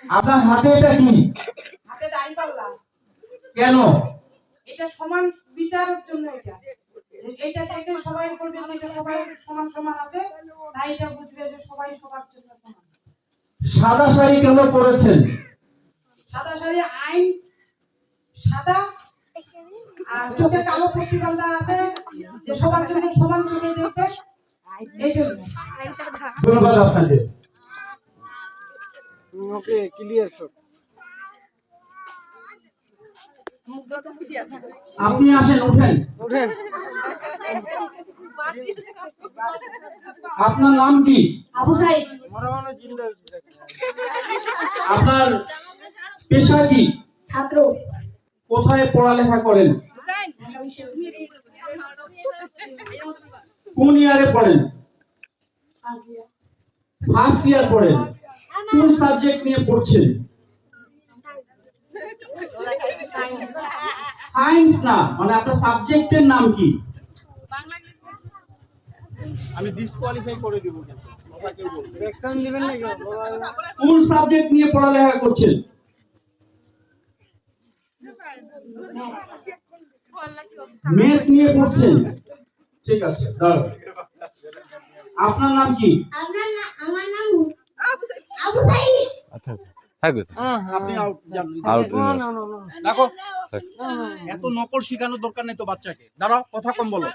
আপনার হাতে এটা কি? হাতে দাঁড়িপাল্লা। কেন? এটা সমান বিচারের জন্য। এটা থেকে সবাই বলবে যে সবাই সমান সমান আছে, তাই এটা বুঝবে যে সবাই সবার জন্য সমান। সাদা শাড়ি কেন পরেছেন? সাদা শাড়ি আইন সাদা, আর চোখে কালো পট্টি বাঁধা আছে, যে সবার জন্য সমান চোখে দেখবে, এই জন্য। ধন্যবাদ আপনাকে। ওকে, ক্লিয়ার সব। আপনি আসেন, উঠেন। ওঠেন। আপনার নাম কি? আবু সাইদ। আপনার পেশা কি? ছাত্র। কোথায় পড়ালেখা করেন? কোন ইয়ারে পড়েন? ফার্স্ট ইয়ার পড়েন। কোন সাবজেক্ট নিয়ে পড়ছেন? সায়েন্স না, মানে আপনার সাবজেক্টের নাম কি? আমি ডিসকোয়ালিফাই করে দেব কিন্তু কথা কেউ বলবে এক্সাম দিবেন না কেন? কোন সাবজেক্ট নিয়ে পড়ালেখা করছেন? ম্যাথ নিয়ে পড়ছেন। ঠিক আছে, দাঁড়ান। আপনার নাম কি? আমার নাম আবু সাইদ। আচ্ছা থাকবে তো। আপনি আউট যান। আউট রাখো। এত নকল শেখানোর দরকার নেই তো বাচ্চাকে। দাঁড়াও, কথা কম বলো।